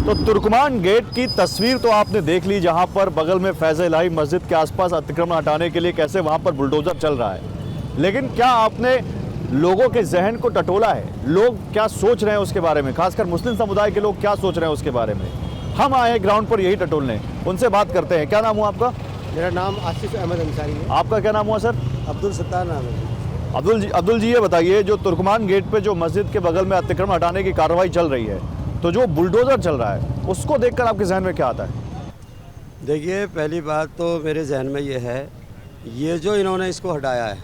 तो तुर्कमान गेट की तस्वीर तो आपने देख ली, जहां पर बगल में फैज़ इलाही मस्जिद के आसपास अतिक्रमण हटाने के लिए कैसे वहां पर बुलडोजर चल रहा है। लेकिन क्या आपने लोगों के जहन को टटोला है? लोग क्या सोच रहे हैं उसके बारे में, खासकर मुस्लिम समुदाय के लोग क्या सोच रहे हैं उसके बारे में? हम आए हैं ग्राउंड पर यही टटोलने, उनसे बात करते हैं। क्या नाम हुआ आपका? मेरा नाम आसिफ अहमद अंसारी है। आपका क्या नाम हुआ सर? अब्दुल सत्तार नाम है। अब्दुल जी ये बताइए, जो तुर्कमान गेट पे जो मस्जिद के बगल में अतिक्रमण हटाने की कार्रवाई चल रही है, तो जो बुलडोजर चल रहा है उसको देखकर आपके जहन में क्या आता है? देखिए, पहली बात तो मेरे जहन में ये है, ये जो इन्होंने इसको हटाया है,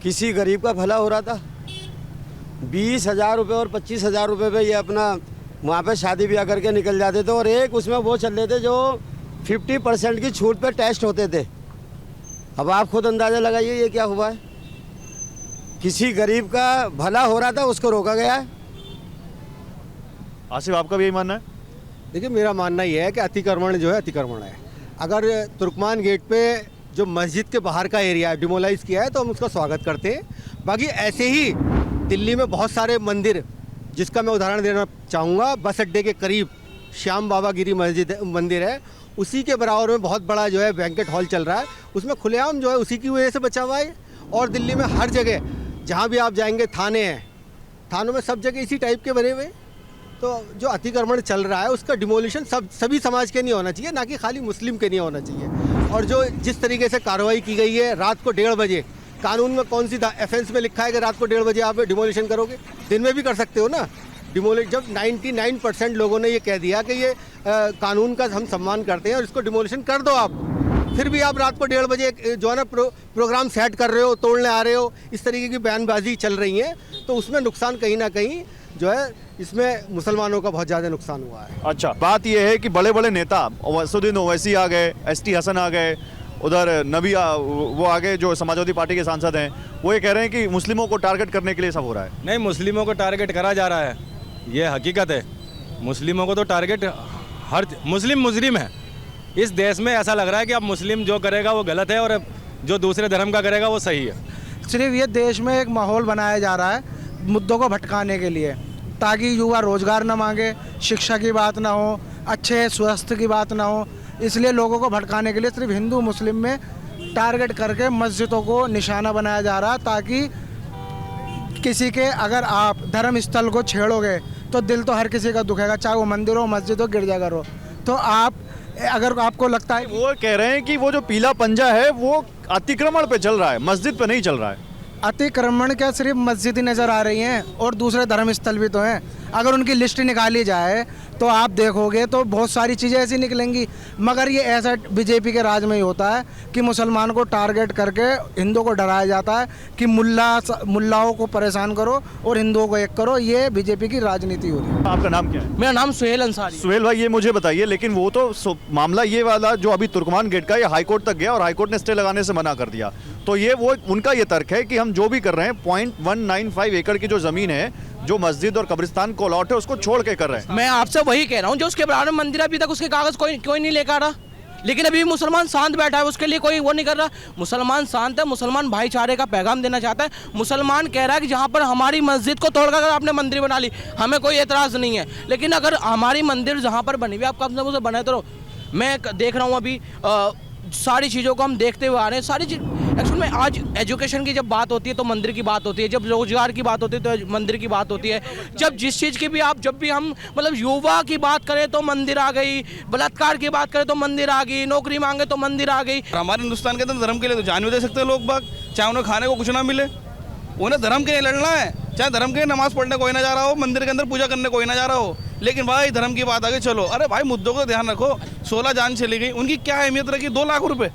किसी गरीब का भला हो रहा था। 20,000 रुपये और 25,000 रुपये पे ये अपना वहाँ पे शादी ब्याह करके निकल जाते थे, और एक उसमें वो चल रहे थे जो 50% की छूट पे टेस्ट होते थे। अब आप खुद अंदाज़ा लगाइए ये क्या हुआ है। किसी गरीब का भला हो रहा था, उसको रोका गया है। आसिफ, आपका भी यही मानना है? देखिए, मेरा मानना यह है कि अतिक्रमण जो है अतिक्रमण है। अगर तुर्कमान गेट पे जो मस्जिद के बाहर का एरिया डिमोलाइज किया है तो हम उसका स्वागत करते हैं। बाकी ऐसे ही दिल्ली में बहुत सारे मंदिर, जिसका मैं उदाहरण देना चाहूँगा, बस अड्डे के करीब श्याम बाबा गिरी मंदिर है, उसी के बराबर में बहुत बड़ा जो है बैंकेट हॉल चल रहा है, उसमें खुलेआम जो है उसी की वजह से बचा हुआ है। और दिल्ली में हर जगह जहाँ भी आप जाएंगे थाने हैं, थानों में सब जगह इसी टाइप के बने हुए। तो जो अतिक्रमण चल रहा है उसका डिमोलिशन सभी समाज के नहीं होना चाहिए, ना कि खाली मुस्लिम के नहीं होना चाहिए। और जो जिस तरीके से कार्रवाई की गई है रात को 1:30 बजे, कानून में कौन सी एफेंस में लिखा है कि रात को 1:30 बजे आप डिमोलिशन करोगे? दिन में भी कर सकते हो ना डिमोलिशन। जब 99% लोगों ने ये कह दिया कि ये कानून का हम सम्मान करते हैं और इसको डिमोलिशन कर दो आप, फिर भी आप रात को 1:30 बजे जो है ना प्रोग्राम सेट कर रहे हो, तोड़ने आ रहे हो, इस तरीके की बयानबाजी चल रही है, तो उसमें नुकसान कहीं ना कहीं जो है इसमें मुसलमानों का बहुत ज़्यादा नुकसान हुआ है। अच्छा, बात यह है कि बड़े बड़े नेता वसुद्दीन ओवैसी आ गए, ST हसन आ गए, उधर नबी वो आ गए जो समाजवादी पार्टी के सांसद हैं, वो ये कह रहे हैं कि मुस्लिमों को टारगेट करने के लिए सब हो रहा है। नहीं, मुस्लिमों को टारगेट करा जा रहा है, ये हकीकत है। मुस्लिमों को तो टारगेट, हर मुस्लिम मुजरिम है इस देश में। ऐसा लग रहा है कि अब मुस्लिम जो करेगा वो गलत है और जो दूसरे धर्म का करेगा वो सही है। सिर्फ ये देश में एक माहौल बनाया जा रहा है मुद्दों को भटकाने के लिए, ताकि युवा रोजगार न मांगे, शिक्षा की बात ना हो, अच्छे स्वास्थ्य की बात ना हो, इसलिए लोगों को भटकाने के लिए सिर्फ हिंदू मुस्लिम में टारगेट करके मस्जिदों को निशाना बनाया जा रहा है, ताकि किसी के अगर आप धर्म स्थल को छेड़ोगे तो दिल तो हर किसी का दुखेगा, चाहे वो मंदिर हो, मस्जिद हो, गिरजाघर हो। तो आप अगर आपको लगता है, वो कह रहे हैं कि वो जो पीला पंजा है वो अतिक्रमण पे चल रहा है, मस्जिद पे नहीं चल रहा है। अतिक्रमण क्या सिर्फ मस्जिद ही नज़र आ रही हैं और दूसरे धर्म स्थल भी तो हैं। अगर उनकी लिस्ट निकाली जाए तो आप देखोगे तो बहुत सारी चीज़ें ऐसी निकलेंगी, मगर ये ऐसा बीजेपी के राज में ही होता है कि मुसलमान को टारगेट करके हिंदुओं को डराया जाता है कि मुल्लाओं को परेशान करो और हिंदुओं को एक करो। ये बीजेपी की राजनीति हो रही है। आपका नाम क्या है? मेरा नाम सुहेल अंसारी। सुहेल भाई, ये मुझे बताइए, लेकिन वो तो मामला ये वाला जो अभी तुर्कमान गेट का, ये हाईकोर्ट तक गया और हाईकोर्ट ने स्टे लगाने से मना कर दिया, तो ये वो उनका ये तर्क है कि हम जो भी कर रहे हैं 0.195 एकड़ की जो जमीन है जो मस्जिद और कब्रिस्तान को अलॉट है उसको छोड़ के कर रहे हैं। मैं आपसे वही कह रहा हूँ, जो उसके बराबर मंदिर अभी तक उसके कागज कोई नहीं लेकर आ रहा, लेकिन अभी मुसलमान शांत बैठा है, उसके लिए कोई वो नहीं कर रहा। मुसलमान शांत है, मुसलमान भाईचारे का पैगाम देना चाहता है। मुसलमान कह रहा है कि जहाँ पर हमारी मस्जिद को तोड़कर अगर आपने मंदिर बना ली, हमें कोई एतराज़ नहीं है, लेकिन अगर हमारी मंदिर जहाँ पर बनी हुई आप कब से उसे बनाए तो मैं देख रहा हूँ अभी सारी चीज़ों को हम देखते हुए आ रहे हैं। सारी चीज़ एक्चुअल में आज एजुकेशन की जब बात होती है तो मंदिर की बात होती है, जब रोजगार की बात होती है तो मंदिर की बात होती है, जब जिस चीज़ की भी जब भी हम मतलब युवा की बात करें तो मंदिर आ गई, बलात्कार की बात करें तो मंदिर आ गई, नौकरी मांगे तो मंदिर आ गई। हमारे हिंदुस्तान के अंदर धर्म के लिए तो जान भी दे सकते हैं लोग बाग, चाहे उन्हें खाने को कुछ ना मिले, उन्हें धर्म के लिए लड़ना है, चाहे धर्म के नमाज पढ़ने कोई ना जा रहा हो, मंदिर के अंदर पूजा करने कोई ना जा रहा हो, लेकिन भाई धर्म की बात आ गई, चलो। अरे भाई, मुद्दों को ध्यान रखो। 16 जान चली गई, उनकी क्या अहमियत रखी 2 लाख रुपए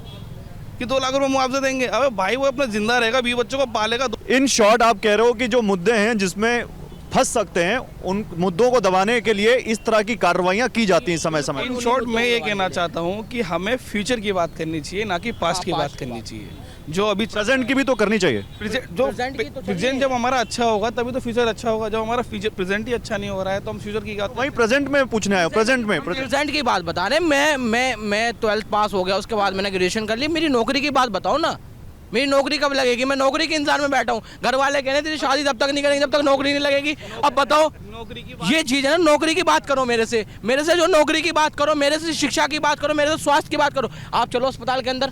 कि 2 लाख रुपए मुआवजा देंगे? अबे भाई, वो अपना जिंदा रहेगा, 20 बच्चों को पालेगा। इन शॉर्ट आप कह रहे हो कि जो मुद्दे हैं जिसमें फंस सकते हैं, उन मुद्दों को दबाने के लिए इस तरह की कार्रवाइयां की जाती हैं समय समय। इन शॉर्ट मैं ये कहना चाहता हूँ कि हमें फ्यूचर की बात करनी चाहिए, ना कि पास्ट की बात करनी चाहिए। जो अभी प्रेजेंट की भी तो करनी चाहिए। प्रेजेंट जब हमारा अच्छा होगा तभी तो फ्यूचर अच्छा होगा। जब हमारा प्रेजेंट ही अच्छा नहीं हो रहा है तो हम फ्यूचर की बात। वही प्रेजेंट में पूछना है, प्रेजेंट की बात बता रहे हैं। मैं 12th पास हो गया, उसके बाद मैंने ग्रेजुएशन कर ली, मेरी नौकरी की बात बताओ ना। मेरी नौकरी कब लगेगी? मैं नौकरी के इंतजार में बैठा हूँ। घर वाले कह रहे थे शादी तब तक नहीं करेंगे जब तक नौकरी नहीं लगेगी। अब बताओ, नौकरी की ये चीज़ है ना, नौकरी की बात करो मेरे से जो नौकरी की बात करो, मेरे से शिक्षा की बात करो, मेरे से स्वास्थ्य की बात करो। आप चलो अस्पताल के अंदर,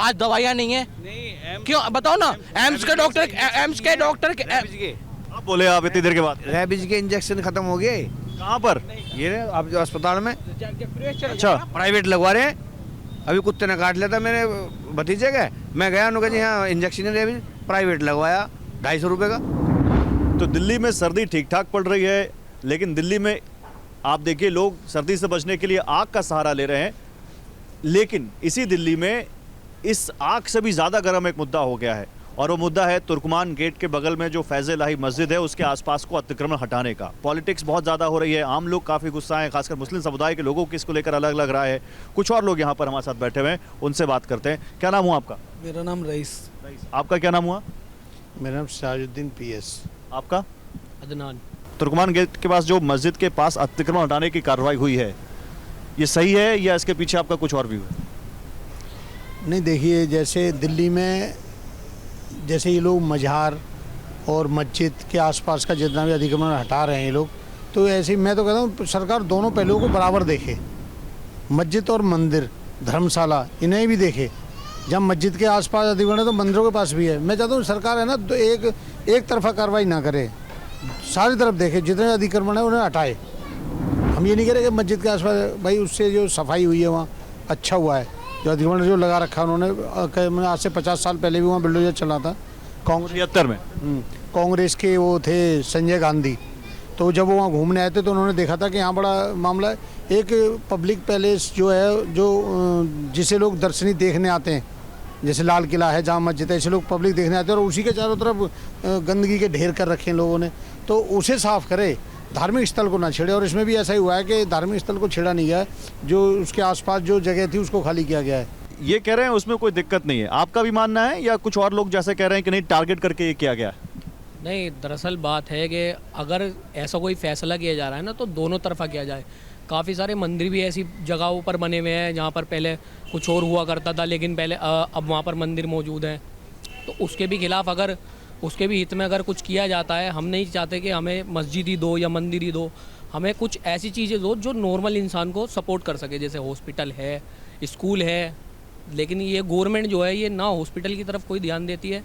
आज दवाइयाँ नहीं है, नहीं क्यों बताओ ना। एम्स के डॉक्टर आप बोले आप इतनी देर के बाद रेबीज के इंजेक्शन खत्म हो गए। कहाँ पर? ये आप जो अस्पताल में अच्छा, प्राइवेट लगवा रहे हैं। अभी कुत्ते ने काट लिया था मेरे भतीजे का, मैं गया, उन्होंने कहा जी हाँ इंजेक्शन है रेबीज, प्राइवेट लगवाया 250 रुपये का। तो दिल्ली में सर्दी ठीक ठाक पड़ रही है, लेकिन दिल्ली में आप देखिए लोग सर्दी से बचने के लिए आग का सहारा ले रहे हैं, लेकिन इसी दिल्ली में इस आग से भी ज़्यादा गर्म एक मुद्दा हो गया है, और वो मुद्दा है तुर्कमान गेट के बगल में जो फैज़ इलाही मस्जिद है उसके आसपास को अतिक्रमण हटाने का। पॉलिटिक्स बहुत ज़्यादा हो रही है, आम लोग काफ़ी गुस्सा हैं, खासकर मुस्लिम समुदाय के लोगों को इसको लेकर अलग अलग राय है। कुछ और लोग यहाँ पर हमारे साथ बैठे हुए हैं, उनसे बात करते हैं। क्या नाम हुआ आपका? मेरा नाम रईस। आपका क्या नाम हुआ? मेरा नाम सिराजुद्दीन PS। आपका? अदनान। तुर्कमान गेट के पास जो मस्जिद के पास अतिक्रमण हटाने की कार्रवाई हुई है, ये सही है या इसके पीछे आपका कुछ और व्यू है? नहीं, देखिए जैसे दिल्ली में जैसे ये लोग मज़ार और मस्जिद के आसपास का जितना भी अतिक्रमण हटा रहे हैं ये लोग, तो ऐसे ही मैं तो कहता हूँ सरकार दोनों पहलुओं को बराबर देखे। मस्जिद और मंदिर, धर्मशाला, इन्हें भी देखे। जब मस्जिद के आसपास अतिक्रमण है तो मंदिरों के पास भी है। मैं चाहता हूँ सरकार है ना तो एक तरफा कार्रवाई ना करे, सारी तरफ देखे, जितने अतिक्रमण है उन्हें हटाए। हम ये नहीं कह रहे कि मस्जिद के आसपास भाई उससे जो सफाई हुई है वहाँ अच्छा हुआ है, जो अतिक्रमण जो लगा रखा उन्होंने। आज से 50 साल पहले भी वहाँ बिल्डोजर चला था कांग्रेस 73 में। कांग्रेस के वो थे संजय गांधी, तो जब वो वहाँ घूमने आए थे तो उन्होंने देखा था कि यहाँ बड़ा मामला है। एक पब्लिक पैलेस जो है, जो जिसे लोग दर्शनी देखने आते हैं, जैसे लाल किला है, जामा मस्जिद है, ऐसे लोग पब्लिक देखने आते हैं, और उसी के चारों तरफ गंदगी के ढेर कर रखे हैं लोगों ने, तो उसे साफ करे, धार्मिक स्थल को ना छेड़े। और इसमें भी ऐसा ही हुआ है कि धार्मिक स्थल को छेड़ा नहीं गया है, जो उसके आसपास जो जगह थी उसको खाली किया गया है। ये कह रहे हैं उसमें कोई दिक्कत नहीं है, आपका भी मानना है या कुछ और लोग जैसे कह रहे हैं कि नहीं टारगेट करके ये किया गया है? नहीं, दरअसल बात है कि अगर ऐसा कोई फैसला किया जा रहा है ना तो दोनों तरफा किया जाए। काफ़ी सारे मंदिर भी ऐसी जगहों पर बने हुए हैं जहाँ पर पहले कुछ और हुआ करता था, लेकिन पहले अब वहाँ पर मंदिर मौजूद हैं, तो उसके भी खिलाफ अगर उसके भी हित में अगर कुछ किया जाता है, हम नहीं चाहते कि हमें मस्जिद ही दो या मंदिर ही दो, हमें कुछ ऐसी चीज़ें दो जो नॉर्मल इंसान को सपोर्ट कर सके, जैसे हॉस्पिटल है, स्कूल है। लेकिन ये गवर्नमेंट जो है ये ना हॉस्पिटल की तरफ कोई ध्यान देती है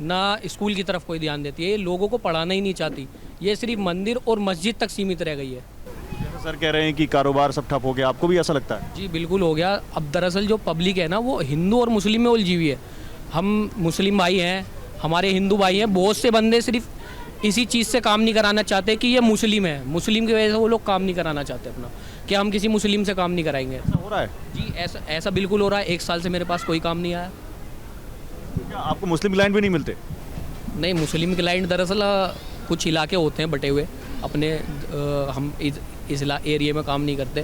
ना स्कूल की तरफ कोई ध्यान देती है, ये लोगों को पढ़ाना ही नहीं चाहती, ये सिर्फ मंदिर और मस्जिद तक सीमित रह गई है। सर कह रहे हैं कि कारोबार सब ठप हो गया, आपको भी ऐसा लगता है? जी बिल्कुल हो गया। अब दरअसल जो पब्लिक है ना वो हिंदू और मुस्लिम में उलझी हुई है। हम मुस्लिम भाई हैं, हमारे हिंदू भाई हैं, बहुत से बंदे सिर्फ इसी चीज़ से काम नहीं कराना चाहते कि ये मुस्लिम है, मुस्लिम की वजह से वो लोग काम नहीं कराना चाहते अपना, कि हम किसी मुस्लिम से काम नहीं कराएंगे। ऐसा हो रहा है? जी ऐसा बिल्कुल हो रहा है। 1 साल से मेरे पास कोई काम नहीं आया। क्या आपको मुस्लिम क्लाइंट भी नहीं मिलते? नहीं, मुस्लिम क्लाइंट दरअसल कुछ इलाके होते हैं बटे हुए अपने, हम इस एरिया में काम नहीं करते।